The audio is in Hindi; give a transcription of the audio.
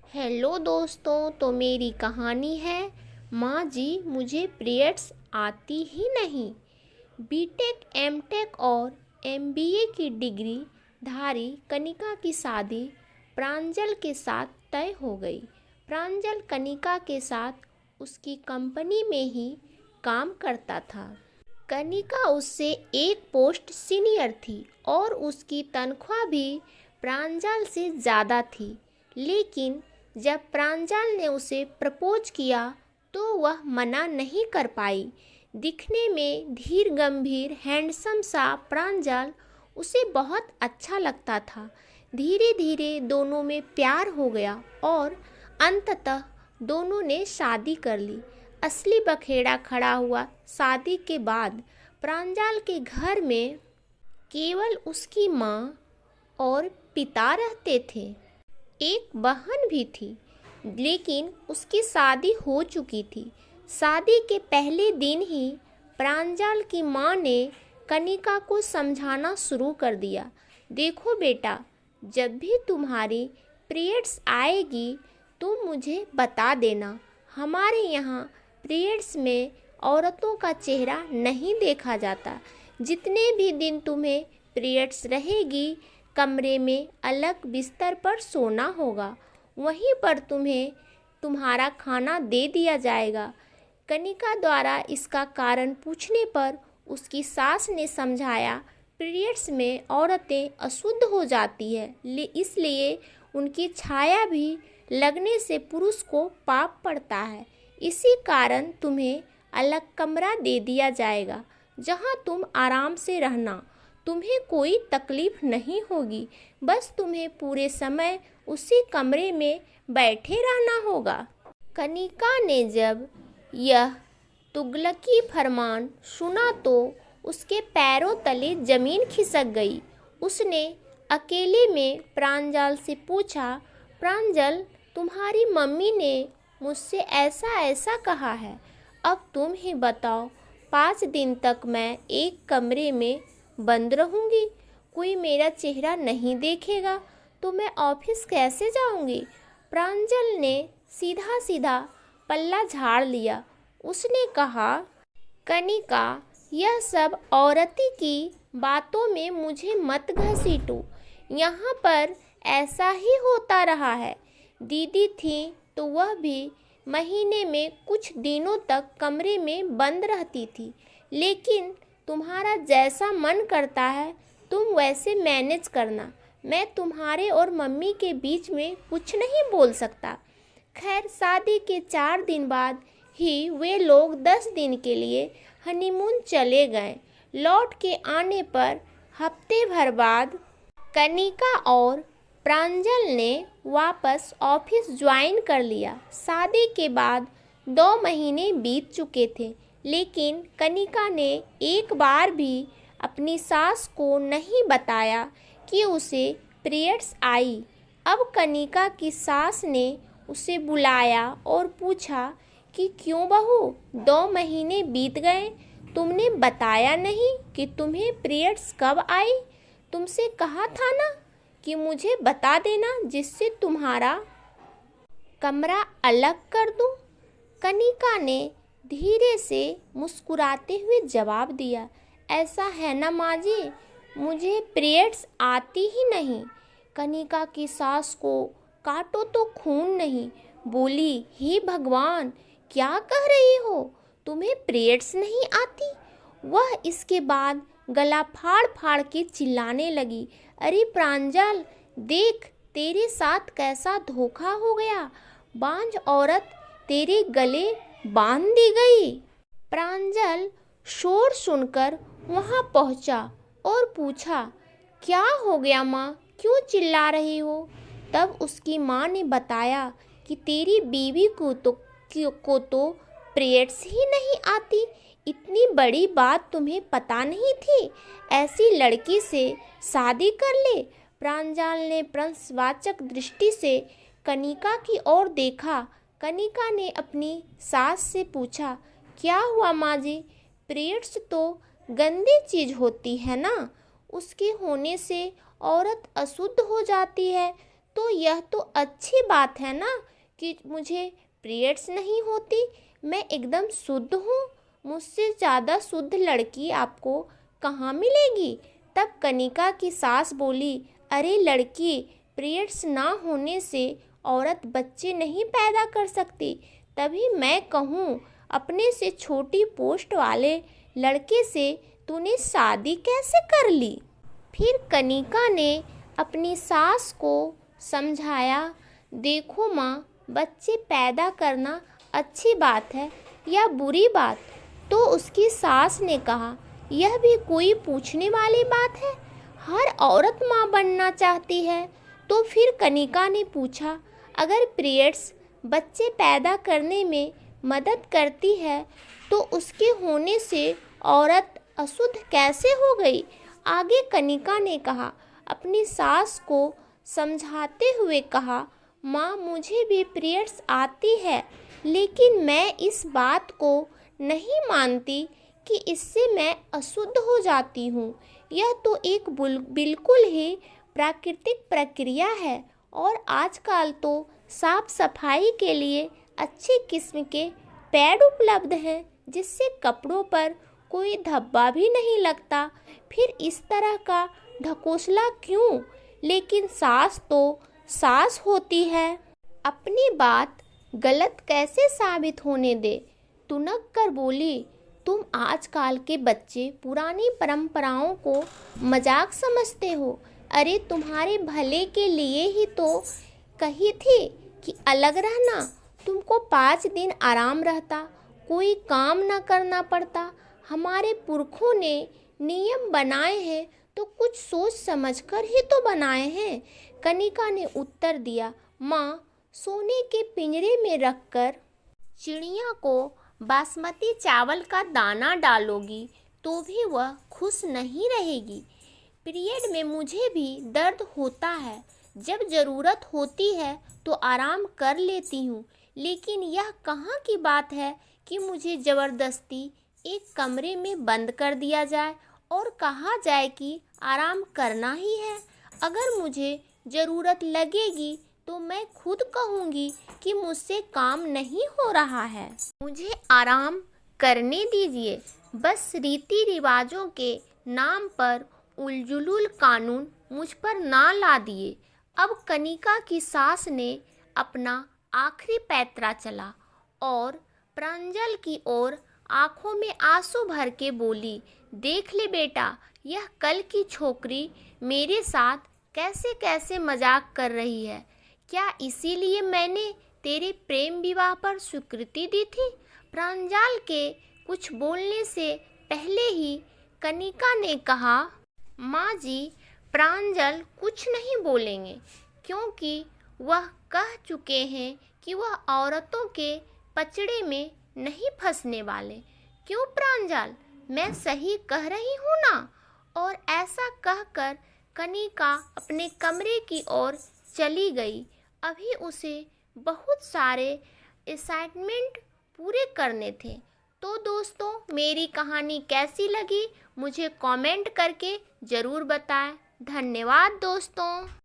हेलो दोस्तों, तो मेरी कहानी है माँ जी मुझे पीरियड्स आती ही नहीं। बीटेक, एमटेक और एमबीए की डिग्री धारी कनिका की शादी प्रांजल के साथ तय हो गई। प्रांजल कनिका के साथ उसकी कंपनी में ही काम करता था। कनिका उससे एक पोस्ट सीनियर थी और उसकी तनख्वाह भी प्रांजल से ज़्यादा थी। लेकिन जब प्रांजल ने उसे प्रपोज किया तो वह मना नहीं कर पाई। दिखने में धीर गंभीर हैंडसम सा प्रांजल उसे बहुत अच्छा लगता था। धीरे धीरे दोनों में प्यार हो गया और अंततः दोनों ने शादी कर ली। असली बखेड़ा खड़ा हुआ शादी के बाद। प्रांजल के घर में केवल उसकी माँ और पिता रहते थे। एक बहन भी थी, लेकिन उसकी शादी हो चुकी थी। शादी के पहले दिन ही प्रांजल की माँ ने कनिका को समझाना शुरू कर दिया। देखो बेटा, जब भी तुम्हारी पीरियड्स आएगी तुम मुझे बता देना। हमारे यहाँ पीरियड्स में औरतों का चेहरा नहीं देखा जाता। जितने भी दिन तुम्हें पीरियड्स रहेगी कमरे में अलग बिस्तर पर सोना होगा। वहीं पर तुम्हें तुम्हारा खाना दे दिया जाएगा। कनिका द्वारा इसका कारण पूछने पर उसकी सास ने समझाया, पीरियड्स में औरतें अशुद्ध हो जाती है, इसलिए उनकी छाया भी लगने से पुरुष को पाप पड़ता है। इसी कारण तुम्हें अलग कमरा दे दिया जाएगा जहां तुम आराम से रहना। तुम्हें कोई तकलीफ नहीं होगी, बस तुम्हें पूरे समय उसी कमरे में बैठे रहना होगा। कनिका ने जब यह तुगलकी फरमान सुना तो उसके पैरों तले जमीन खिसक गई। उसने अकेले में प्रांजल से पूछा, प्रांजल, तुम्हारी मम्मी ने मुझसे ऐसा ऐसा कहा है, अब तुम ही बताओ, 5 दिन तक मैं एक कमरे में बंद रहूंगी, कोई मेरा चेहरा नहीं देखेगा तो मैं ऑफिस कैसे जाऊंगी? प्रांजल ने सीधा सीधा पल्ला झाड़ लिया। उसने कहा, कनिका, यह सब औरती की बातों में मुझे मत घसीटो। यहाँ पर ऐसा ही होता रहा है। दीदी थी तो वह भी महीने में कुछ दिनों तक कमरे में बंद रहती थी, लेकिन तुम्हारा जैसा मन करता है तुम वैसे मैनेज करना। मैं तुम्हारे और मम्मी के बीच में कुछ नहीं बोल सकता। खैर, शादी के 4 दिन बाद ही वे लोग 10 दिन के लिए हनीमून चले गए। लौट के आने पर हफ्ते भर बाद कनिका और प्रांजल ने वापस ऑफिस ज्वाइन कर लिया। शादी के बाद 2 महीने बीत चुके थे, लेकिन कनिका ने एक बार भी अपनी सास को नहीं बताया कि उसे पीरियड्स आई। अब कनिका की सास ने उसे बुलाया और पूछा कि क्यों बहू, 2 महीने बीत गए, तुमने बताया नहीं कि तुम्हें पीरियड्स कब आई? तुमसे कहा था ना कि मुझे बता देना जिससे तुम्हारा कमरा अलग कर दूं। कनिका ने धीरे से मुस्कुराते हुए जवाब दिया, ऐसा है ना माँ जी, मुझे पीरियड्स आती ही नहीं। कनिका की सास को काटो तो खून नहीं। बोली, हे भगवान, क्या कह रही हो, तुम्हें पीरियड्स नहीं आती? वह इसके बाद गला फाड़ फाड़ के चिल्लाने लगी, अरे प्रांजल, देख तेरे साथ कैसा धोखा हो गया। बांझ औरत तेरे गले बांध दी गई। प्रांजल शोर सुनकर वहां पहुंचा और पूछा, क्या हो गया माँ, क्यों चिल्ला रही हो? तब उसकी माँ ने बताया कि तेरी बीवी को तो पीरियड्स ही नहीं आती। इतनी बड़ी बात तुम्हें पता नहीं थी? ऐसी लड़की से शादी कर ले। प्रांजल ने प्रश्नवाचक दृष्टि से कनिका की ओर देखा। कनिका ने अपनी सास से पूछा, क्या हुआ माँ जी, पीरियड्स तो गंदी चीज़ होती है ना, उसके होने से औरत अशुद्ध हो जाती है, तो यह तो अच्छी बात है ना कि मुझे पीरियड्स नहीं होती। मैं एकदम शुद्ध हूँ। मुझसे ज़्यादा शुद्ध लड़की आपको कहाँ मिलेगी। तब कनिका की सास बोली, अरे लड़की, पीरियड्स ना होने से औरत बच्चे नहीं पैदा कर सकती। तभी मैं कहूँ, अपने से छोटी पोस्ट वाले लड़के से तूने शादी कैसे कर ली। फिर कनिका ने अपनी सास को समझाया, देखो माँ, बच्चे पैदा करना अच्छी बात है या बुरी बात। तो उसकी सास ने कहा, यह भी कोई पूछने वाली बात है, हर औरत माँ बनना चाहती है। तो फिर कनिका ने पूछा, अगर पीरियड्स बच्चे पैदा करने में मदद करती है तो उसके होने से औरत अशुद्ध कैसे हो गई। आगे कनिका ने कहा, अपनी सास को समझाते हुए कहा, माँ, मुझे भी पीरियड्स आती है, लेकिन मैं इस बात को नहीं मानती कि इससे मैं अशुद्ध हो जाती हूँ। यह तो एक बिल्कुल ही प्राकृतिक प्रक्रिया है और आजकल तो साफ सफाई के लिए अच्छी किस्म के पैड उपलब्ध हैं, जिससे कपड़ों पर कोई धब्बा भी नहीं लगता। फिर इस तरह का ढकोसला क्यों। लेकिन सास तो सास होती है, अपनी बात गलत कैसे साबित होने दे। तुनक कर बोली, तुम आजकल के बच्चे पुरानी परंपराओं को मजाक समझते हो। अरे तुम्हारे भले के लिए ही तो कही थी कि अलग रहना। तुमको 5 दिन आराम रहता, कोई काम न करना पड़ता। हमारे पुरखों ने नियम बनाए हैं तो कुछ सोच समझकर ही तो बनाए हैं। कनिका ने उत्तर दिया, माँ, सोने के पिंजरे में रखकर चिड़िया को बासमती चावल का दाना डालोगी तो भी वह खुश नहीं रहेगी। पीरियड में मुझे भी दर्द होता है, जब ज़रूरत होती है तो आराम कर लेती हूँ, लेकिन यह कहाँ की बात है कि मुझे ज़बरदस्ती एक कमरे में बंद कर दिया जाए और कहा जाए कि आराम करना ही है। अगर मुझे ज़रूरत लगेगी तो मैं खुद कहूँगी कि मुझसे काम नहीं हो रहा है, मुझे आराम करने दीजिए। बस रीति रिवाजों के नाम पर उलझुल कानून मुझ पर ना ला दिए। अब कनिका की सास ने अपना आखिरी पैतरा चला और प्रांजल की ओर आंखों में आंसू भर के बोली, देख ले बेटा, यह कल की छोकरी मेरे साथ कैसे कैसे मजाक कर रही है। क्या इसीलिए मैंने तेरे प्रेम विवाह पर स्वीकृति दी थी। प्रांजल के कुछ बोलने से पहले ही कनिका ने कहा, माँ जी, प्रांजल कुछ नहीं बोलेंगे, क्योंकि वह कह चुके हैं कि वह औरतों के पचड़े में नहीं फंसने वाले। क्यों प्रांजल, मैं सही कह रही हूँ ना। और ऐसा कहकर कनिका अपने कमरे की ओर चली गई। अभी उसे बहुत सारे असाइनमेंट पूरे करने थे। तो दोस्तों, मेरी कहानी कैसी लगी मुझे कमेंट करके ज़रूर बताएं। धन्यवाद दोस्तों।